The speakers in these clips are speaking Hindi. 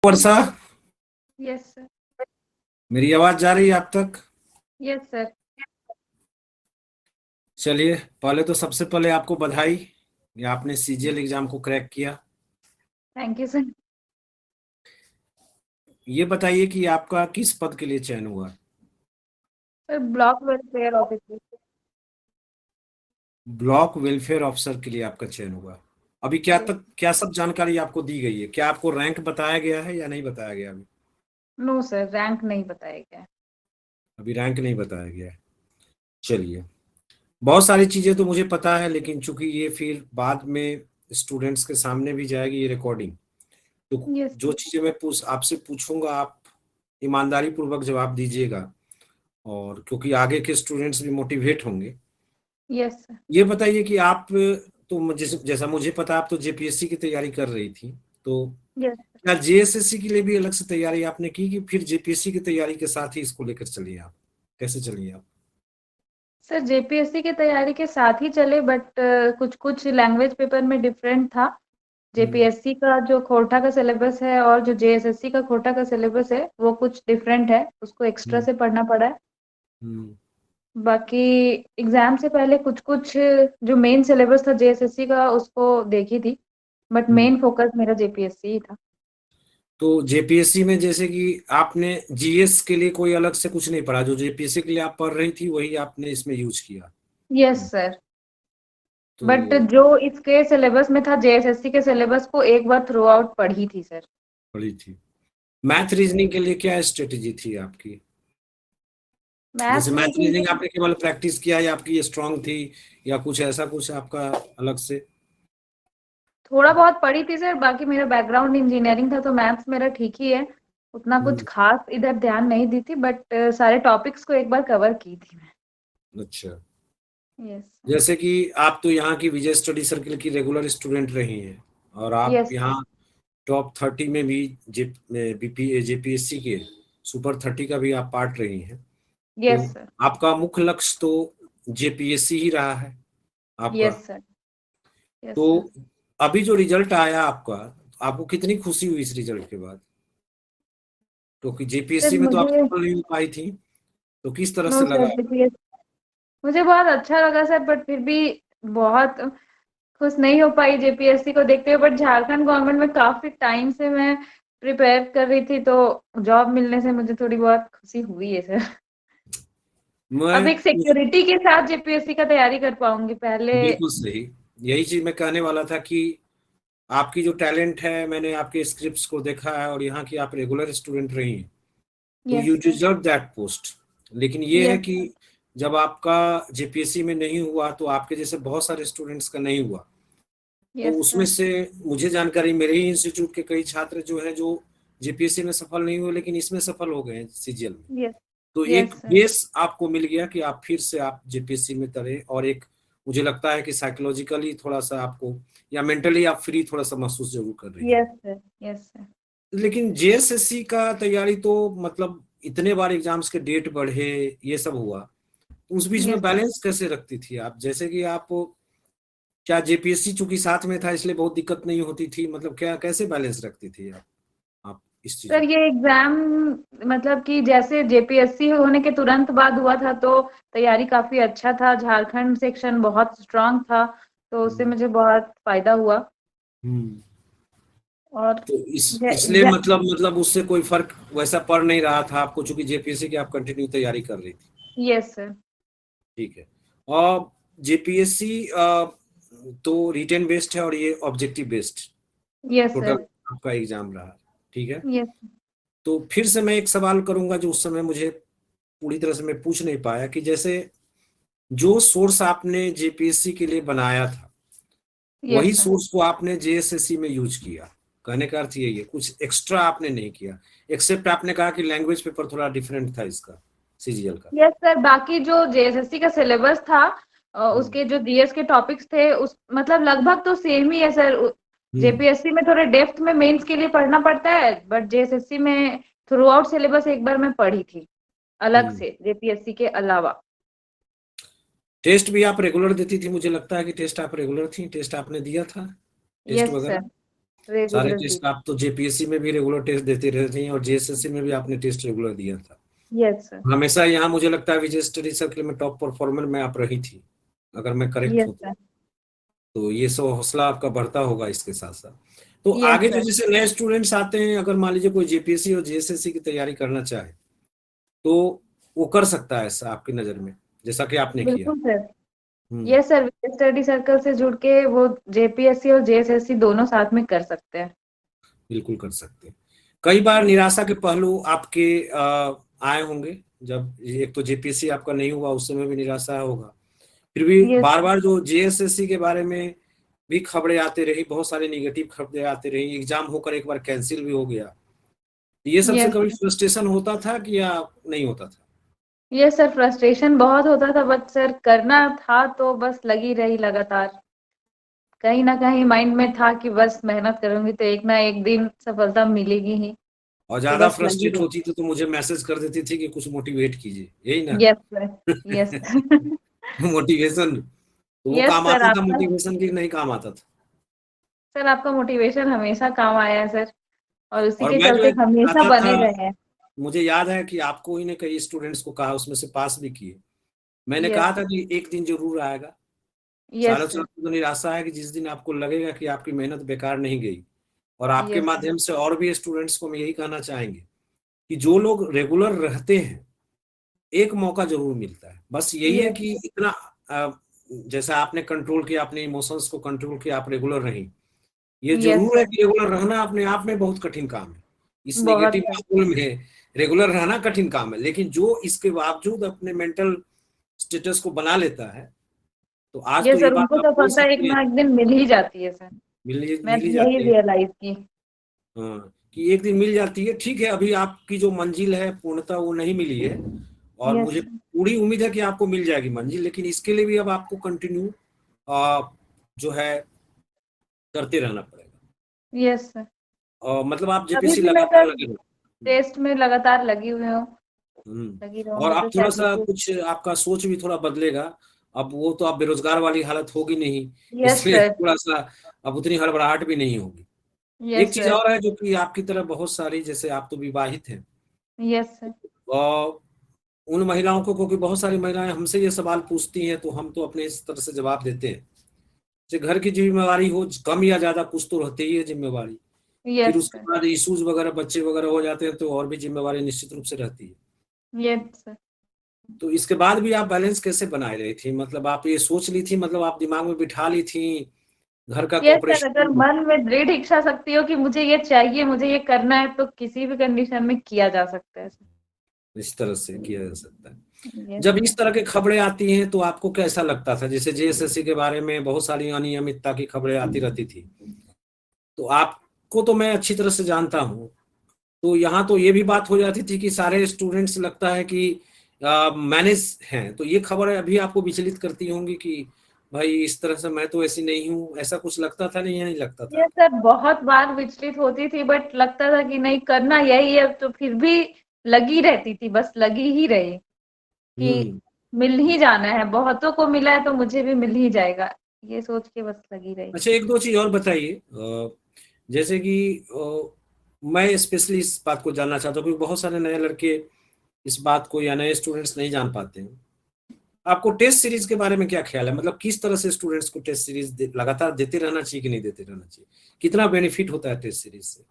वर्षा, यस सर। मेरी आवाज जा रही है आप तक? Yes sir. चलिए, पहले तो सबसे पहले आपको बधाई, या आपने सीजीएल एग्जाम को क्रैक किया। Thank you sir. ये बताइए कि आपका किस पद के लिए चयन हुआ? Sir block welfare officer. Block welfare officer के लिए आपका चयन हुआ। अभी क्या सब जानकारी आपको दी गई है? क्या आपको रैंक बताया गया है या नहीं बताया गया? नो सर, रैंक नहीं बताया गया। अभी रैंक नहीं बताया गया है। चलिए, बहुत सारी चीजें तो मुझे पता है, लेकिन चूंकि ये फिर बाद में स्टूडेंट्स के सामने भी जाएगी ये रिकॉर्डिंग, तो यस जो चीजें मैं आपसे पूछूंगा, आप ईमानदारी पूर्वक जवाब दीजिएगा, और क्योंकि आगे के स्टूडेंट्स भी मोटिवेट होंगे। Yes sir. ये बताइए कि आप, तो जैसा मुझे पता, आप तो जेपीएससी की तैयारी कर रही थी, तो यस क्या जेएसएससी के लिए भी अलग से तैयारी आपने की, कि फिर जेपीएससी की तैयारी के साथ ही इसको लेकर चलिए आप? कैसे चलिए आप? सर, जेपीएससी की तैयारी के साथ ही चले, बट कुछ कुछ लैंग्वेज पेपर में डिफरेंट था। हम्म। जेपीएससी का जो खोटा का सिलेबस है और जो जेएसएससी का खोटा का सिलेबस है वो कुछ डिफरेंट है, उसको एक्स्ट्रा हम्म। से पढ़ना पड़ा है। हम्म। बाकी एग्जाम से पहले कुछ कुछ जो मेन सिलेबस था जेएसएससी का उसको देखी थी, बट हम्म। मेन फोकस मेरा जेपीएससी ही था। तो जेपीएससी में जैसे कि आपने जीएस के लिए कोई अलग से कुछ नहीं पढ़ा, जो जेपीएससी के लिए आप पढ़ रही थी वही आपने इसमें यूज किया? Yes sir. बट तो जो इसके सिलेबस में था जेएसएससी के सिलेबस को एक बार थ्रू आउट पढ़ी थी सर। पढ़ी थी। मैथ रीजनिंग के लिए क्या स्ट्रेटेजी थी आपकी? जैसे मैथ मैथ रीजनिंग रीजनिंग आपने केवल प्रैक्टिस किया, या आपकी स्ट्रांग थी, या कुछ ऐसा कुछ आपका अलग से? थोड़ा बहुत पढ़ी थी सर, बाकी मेरा बैकग्राउंड इंजीनियरिंग था तो मैथ्स मेरा ठीक ही है। उतना कुछ हम्म। खास इधर ध्यान नहीं दी थी, बट सारे टॉपिक्स को एक बार कवर की थी मैं। अच्छा। यस। जैसे कि आप तो यहाँ की विजय स्टडी सर्किल की रेगुलर स्टूडेंट रही हैं, और आप यस सर। यहाँ टॉप 30 में भी जेपीएससी के सुपर 30 का भी आप पार्ट रही हैं। तो यस सर। आपका मुख्य लक्ष्य तो जेपीएससी ही रहा है आपका। Yes sir. यस तो सर। अभी जो रिजल्ट आया आपका, आपको कितनी खुशी हुई इस रिजल्ट के बाद? क्योंकि सर जेपीएससी में तो आप मुझे सफल नहीं हो पाई थी, तो किस तरह नो से सर, लगा? जीपीएस मुझे बहुत अच्छा लगा सर, बट फिर भी बहुत खुश नहीं हो पाई जेपीएससी को देखते हुए। बट झारखंड गवर्नमेंट में काफी टाइम से मैं प्रिपेयर कर रही थी, तो जॉब मिलने से मुझे थोड़ी बहुत खुशी हुई है सर। अब मैं एक सिक्योरिटी के साथ जेपीएससी का तैयारी कर पाऊंगी पहले। बिल्कुल सही, यही चीज मैं कहने वाला था कि आपकी जो टैलेंट है, मैंने आपके स्क्रिप्ट्स को देखा है, और यहाँ की आप रेगुलर स्टूडेंट रही हैं, तो yes you sir. Deserve that post. लेकिन ये है यस कि सर। जब आपका जेपीएससी में नहीं हुआ, तो आपके जैसे बहुत सारे स्टूडेंट्स का नहीं हुआ। तो यस उसमें सर। से मुझे जानकारी, मेरे ही इंस्टीट्यूट के कई छात्र जो हैं, जो जेपीएससी में सफल नहीं हुए लेकिन इसमें सफल हो गए हैं, सीजीएल में। यस। तो एक यस सर। बेस आपको मिल गया कि आप फिर से आप जेपीएससी में तरे, और एक मुझे लगता है कि साइकोलॉजिकली थोड़ा सा आपको, या मेंटली आप फ्री थोड़ा सा महसूस जरूर कर रही यस होंगी। सर। Yes sir. लेकिन जेएसएससी का तैयारी तो, मतलब इतने बार एग्जाम्स के डेट बढ़े, ये सब हुआ, तो उस बीच में यस सर। बैलेंस कैसे रखती थी आप? जैसे कि आप, क्या जेपीएससी चूंकि साथ में था इसलिए बहुत दिक्कत नहीं होती थी, मतलब क्या कैसे बैलेंस रखती थी आप इस चीजों सर को? ये एग्जाम मतलब कि जैसे जेपीएससी होने के तुरंत बाद हुआ था, तो तैयारी काफी अच्छा था, झारखंड सेक्शन बहुत स्ट्रांग था, तो उससे हम्म। मुझे बहुत फायदा हुआ। हम्म। और तो इसलिए मतलब उससे कोई फर्क वैसा पड़ नहीं रहा था आपको, चूंकि जेपीएससी की आप कंटिन्यू तैयारी कर रही थी। Yes sir. ठीक है। और जेपीएससी तो रिटेन बेस्ड है, और ये objective based yes total sir. आपका एग्जाम रहा। ठीक है। यस। तो फिर से मैं एक सवाल करूंगा जो उस समय मुझे पूरी तरह से मैं पूछ नहीं पाया, कि जैसे जो सोर्स आपने जेपीएससी के लिए बनाया था, वही यस सर। सोर्स को आपने जेएसएससी में यूज किया। कहने का अर्थ यही है, कुछ एक्स्ट्रा आपने नहीं किया, एक्सेप्ट आपने कहा कि लैंग्वेज पेपर थोड़ा डिफरेंट था इसका, सीजीएल का। यस सर, बाकी जो जेएसएससी का सिलेबस था हम्म। उसके जो जीएस के टॉपिक्स थे उस मतलब लगभग तो सेम ही है सर। हम्म। जेपीएससी में थोड़े डेप्थ में मेंस के लिए पढ़ना पड़ता है, बट जेएसएससी में थ्रू आउट सिलेबस एक बार मैं पढ़ी थी अलग हम्म। से जेपीएससी के अलावा। टेस्ट भी आप रेगुलर देती थी? मुझे लगता है कि टेस्ट आप रेगुलर थी, टेस्ट आपने दिया था, टेस्ट यस सर। वगैरह। सारे रेगुलर दी। टेस्ट आप तो जेपीएससी में भी रेगुलर टेस्ट देते रहते हैं और जेएसएससी में भी आपने टेस्ट रेगुलर दिया था। Yes sir. हमेशा यहाँ मुझे लगता है विजय स्टडी सर्कल में टॉप परफॉर्मर में आप रही थी, अगर मैं करेक्ट यस हूँ सर। तो ये सब हौसला आपका बढ़ता होगा इसके साथ साथ। तो यस आगे जो सर। जैसे नए स्टूडेंट्स आते हैं, अगर मान लीजिए कोई जेपीएससी और जेएसएससी की तैयारी करना चाहे तो वो कर सकता है ऐसा आपकी नजर में, जैसा कि आपने किया? बिल्कुल सर। हम्म। यस सर, स्टडी सर्कल से जुड़ के वो जेपीएससी और जेएसएससी दोनों साथ में कर सकते हैं। बिल्कुल कर सकते हैं। कई बार निराशा के पहलू आपके आए होंगे, जब एक तो जेपीएससी आपका नहीं हुआ उस समय भी निराशा होगा, फिर भी यस बार सर। बार जो जेएसएससी के बारे में भी खबरें आती रही, बहुत सारे निगेटिव खबरें आती रही, एग्जाम होकर एक बार कैंसिल भी हो गया, ये सबसे यस कभी फ्रस्ट्रेशन होता था कि या नहीं होता था? यस सर, फ्रस्ट्रेशन बहुत होता था, बट सर करना था तो बस लगी रही लगातार। कहीं ना कहीं माइंड में था कि बस मेहनत करूंगी तो एक ना एक दिन सफलता मिलेगी ही। और तो ज्यादा बस लगी फ्रस्ट्रेट रही। होती थी तो मुझे मैसेज कर देती थी कि कुछ मोटिवेट कीजिए, यही ना? Yes sir. यस मोटिवेशन, तो वो यस काम सर आता था आपका। मोटिवेशन की नहीं काम आता था? सर आपका मोटिवेशन हमेशा काम आया है सर, और उसी और के मैं जो चलते एक हमेशा आता था, बने रहे हैं। मुझे याद है कि आपको ही ने कई स्टूडेंट्स को कहा, उसमें से पास भी किए, मैंने यस कहा था कि एक दिन जरूर आएगा, यस सालों सर। साल तो निराशा है कि जिस दिन आपको लगेगा कि आपकी मेहनत बेकार नहीं गई। और आपके यस सर। माध्यम से और भी स्टूडेंट्स को हम यही कहना चाहेंगे कि जो लोग रेगुलर रहते हैं एक मौका जरूर मिलता है, बस यही है यस कि इतना जैसा आपने कंट्रोल किया, अपने इमोशंस को कंट्रोल किया, आप रेगुलर रही, ये यस जरूर है सर। कि रेगुलर रहना अपने आप में बहुत कठिन काम है। इस बहुत नेगेटिव सर। माहौल में रेगुलर रहना कठिन काम है, लेकिन जो इसके बावजूद अपने मेंटल स्टेटस को बना लेता है, तो आज तो यस ये सर, बात उनको आप बोल सफलता एक सकते हैं, ना एक दिन मिल ही जाती है सर। मिल ही मैंने यही जाती है। रियलाइज की। हाँ, कि एक दिन मिल जाती है, ठीक है, अभी आपकी जो मंजिल है पूर्णतः वो नहीं मिली है, और यस मुझे पूरी उम्मीद है कि आपको मिल जाएगी मंजिल, लेकिन इसके लिए भी अब आपको कंटिन्यू जो है करते रहना पड़ेगा। Yes sir. मतलब आप अभी जेपीसी भी मैं लगातार सर लगे रहो। टेस्ट में लगातार लगी हुई हूँ। लगी और रहूंगी तो आप थोड़ा शायद सा जीपी। कुछ आपका सोच भी थोड़ा बदलेगा, अब वो तो आप बेरोजगार वाली हालत होगी नहीं, यस इसलिए सर। थोड़ा सा अब उतनी हड़बड़ाहट भी नहीं होगी। एक यस चीज सर। और है जो कि आपकी तरह बहुत सारी, जैसे आप तो विवाहित हैं, यस सर। और उन महिलाओं को, क्योंकि बहुत सारी महिलाएं हमसे ये सवाल पूछती हैं तो हम तो अपने इस तरह से जवाब देते हैं, जैसे घर की जिम्मेवारी हो, कम या ज्यादा कुछ तो रहती ही है जिम्मेवारी, फिर यस उसके सर। बाद इश्यूज वगैरह बच्चे वगैरह हो जाते हैं तो और भी जिम्मेवारी निश्चित रूप से रहती है। Yes sir. तो इसके बाद भी आप बैलेंस कैसे बनाए रही थी, मतलब आप ये सोच ली थी, मतलब आप दिमाग में बिठा ली थी घर का यस सर, अगर कॉपरेशन? मन में दृढ़ इच्छा शक्ति हो कि मुझे ये चाहिए, मुझे ये करना है, तो किसी भी कंडीशन में किया जा सकता है सर। इस तरह से किया जा सकता है। यस जब सर। इस तरह की खबरें आती हैं तो आपको कैसा लगता था, जैसे जेएसएससी के बारे में बहुत सारी अनियमितता की खबरें आती रहती थी, तो आपको तो मैं अच्छी तरह से जानता हूँ, तो यहाँ तो ये भी बात हो जाती थी कि सारे स्टूडेंट्स लगता है कि मैनेज हैं, तो ये खबर अभी आपको विचलित करती होंगी कि भाई इस तरह से मैं तो ऐसी नहीं हूँ, ऐसा कुछ लगता था नहीं, या नहीं लगता था यस आपको? सर, बहुत बार विचलित होती थी, बट लगता था कि नहीं करना यही है, तो फिर भी लगी रहती थी, बस लगी ही रही कि हम्म। मिल ही जाना है, बहुतों को मिला है तो मुझे भी मिल ही जाएगा, ये सोच के बस लगी रही। अच्छा, एक दो चीज और बताइए, जैसे कि मैं स्पेशली इस बात को जानना चाहता हूँ क्योंकि बहुत सारे नए लड़के इस बात को या नए स्टूडेंट्स नहीं जान पाते हैं, आपको टेस्ट सीरीज के बारे में क्या ख्याल है, मतलब किस तरह से स्टूडेंट्स को टेस्ट सीरीज लगातार देते रहना चाहिए कि नहीं देते रहना चाहिए, कितना बेनिफिट होता है टेस्ट सीरीज से,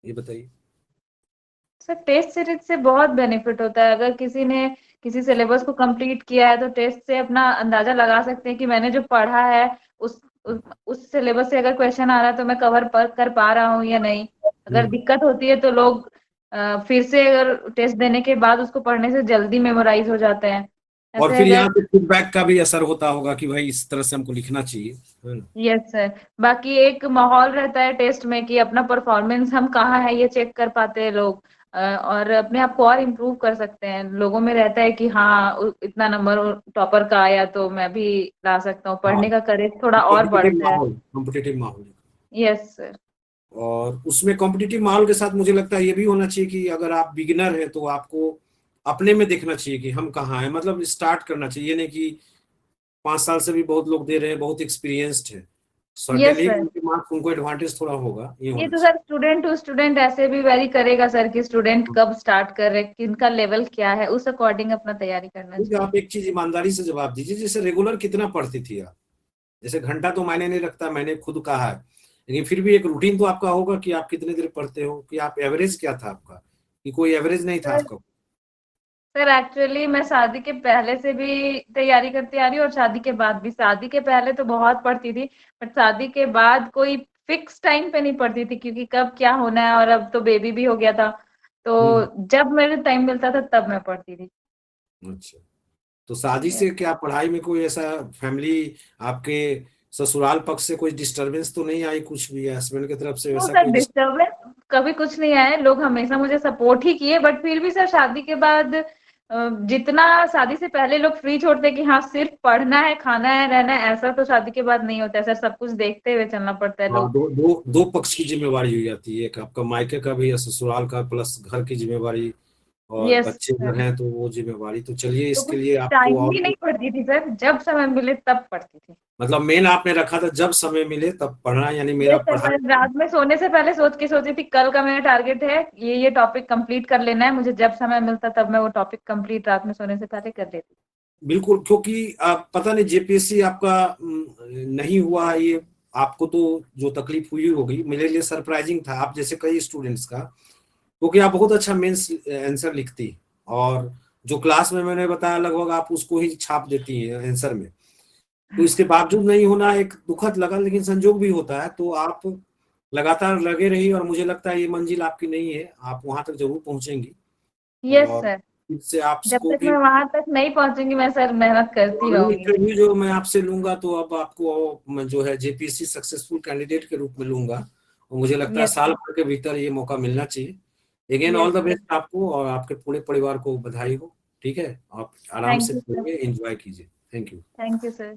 ये बताइए। सर टेस्ट सीरीज से बहुत बेनिफिट होता है, अगर किसी ने किसी सिलेबस को कंप्लीट किया है तो टेस्ट से अपना अंदाजा लगा सकते हैं कि मैंने जो पढ़ा है उस सिलेबस से अगर क्वेश्चन आ रहा है तो मैं कवर कर पा रहा हूँ या नहीं। अगर हम्म। दिक्कत होती है तो लोग फिर से अगर टेस्ट देने के बाद उसको पढ़ने से जल्दी मेमोराइज हो जाते हैं। और ऐसे फिर अगर। यहाँ पे फीडबैक का भी असर होता होगा कि भाई इस तरह से हमको लिखना चाहिए, है ना? Yes sir. बाकी एक माहौल रहता है टेस्ट में कि अपना परफॉर्मेंस हम कहाँ है ये चेक कर पाते हैं लोग, और अपने आप को और इम्प्रूव कर सकते हैं, लोगों में रहता है कि हाँ इतना नंबर टॉपर का आया तो मैं भी ला सकता हूँ, हाँ, पढ़ने का करेज थोड़ा और कॉम्पिटिटिव बढ़ता है। माहौल, कॉम्पिटिटिव माहौल। Yes sir. और उसमें कॉम्पिटिटिव माहौल के साथ मुझे लगता है ये भी होना चाहिए कि अगर आप बिगिनर हैं तो आपको अपने में देखना चाहिए कि हम कहाँ हैं, मतलब स्टार्ट करना चाहिए, ये नहीं कि 5 साल से भी बहुत लोग दे रहे हैं, बहुत एक्सपीरियंस्ड है, यस सर्टेनली सर। उनके मार्क्स उनको एडवांटेज थोड़ा होगा, ये ये होना तो चाहिए। सर स्टूडेंट टू स्टूडेंट ऐसे भी वेरी करेगा सर कि स्टूडेंट कब स्टार्ट कर रहे, किनका लेवल क्या है, उस अकॉर्डिंग अपना तैयारी करना ठीक है, चाहिए। आप एक चीज ईमानदारी से जवाब दीजिए, जैसे रेगुलर कितना पढ़ती थी आप? जैसे घंटा तो मायने नहीं रखता, मैंने खुद कहा है, लेकिन फिर भी एक रूटीन तो आपका होगा कि आप कितने देर पढ़ते हो, कि आप एवरेज क्या था आपका, कि कोई एवरेज नहीं था सर आपका? सर एक्चुअली मैं शादी के पहले से भी तैयारी करती आ रही हूँ और शादी के बाद भी। शादी के पहले तो बहुत पढ़ती थी, बट शादी के बाद कोई फिक्स टाइम पे नहीं पढ़ती थी, क्योंकि कब क्या होना है, और अब तो बेबी भी हो गया था, हम्म। तो जब मेरे टाइम मिलता था तब मैं पढ़ती थी। अच्छा, तो शादी से क्या पढ़ाई में कोई ऐसा फैमिली, आपके ससुराल पक्ष से कोई डिस्टरबेंस तो नहीं आई, कुछ भी हस्बैंड की तरफ से तो वैसा सर कोई डिस्टर्बेंस कभी कुछ नहीं आया, लोग हमेशा मुझे सपोर्ट ही किए, बट फिर भी सर शादी के बाद जितना शादी से पहले लोग फ्री छोड़ते कि हाँ सिर्फ पढ़ना है, खाना है, रहना है, ऐसा तो शादी के बाद नहीं होता है सर, सब कुछ देखते हुए चलना पड़ता है हाँ, लोग। दो दो दो पक्ष की जिम्मेवारी हो जाती है, एक आपका मायके का भी या ससुराल का, प्लस घर की जिम्मेवारी, और यस बच्चे जो सर। हैं तो वो जिम्मेवारी, तो चलिए तो इसके कुछ लिए आपको टाइम और भी नहीं पढ़ती थी सर, जब समय मिले तब पढ़ती थी। मतलब मेन आपने रखा था जब समय मिले तब पढ़ना, यानी मेरा यस सर, मैं पढ़ाई। रात में सोने से पहले सोची थी कल का मेरा टारगेट है ये टॉपिक कंप्लीट कर लेना है, मुझे जब समय मिलता तब मैं वो टॉपिक कंप्लीट रात में सोने से पहले कर लेती। बिल्कुल, क्योंकि आप पता नहीं जेपीएससी आपका नहीं हुआ ये, आपको तो जो तकलीफ हुई होगी, मेरे लिए सरप्राइजिंग था, आप जैसे कई स्टूडेंट्स का, क्योंकि आप बहुत अच्छा मेंस आंसर लिखती, और जो क्लास में मैंने बताया लगभग आप उसको ही छाप देती हैं आंसर में, तो इसके बावजूद नहीं होना एक दुखद लगा, लेकिन संजोग भी होता है, तो आप लगातार लगे रही, और मुझे लगता है ये मंजिल आपकी नहीं है, आप वहां तक जरूर पहुंचेंगी। यस और सर। इससे जब आपको तक भी मैं वहां तक नहीं पहुंचूंगी मैं सर मेहनत करती अगली रहूंगी। इंटरव्यू जो मैं आपसे लूंगा, तो अब आपको मैं जो है जेपीएससी सक्सेसफुल कैंडिडेट के रूप में लूंगा, और मुझे लगता है यस साल सर। भर के भीतर ये मौका मिलना चाहिए। Again all yes the sir. Best आपको, और आपके पूरे परिवार को बधाई हो। ठीक है, आप आराम थैंक से यू सर। पढ़िए, एंजॉय कीजिए। Thank you. Thank you sir.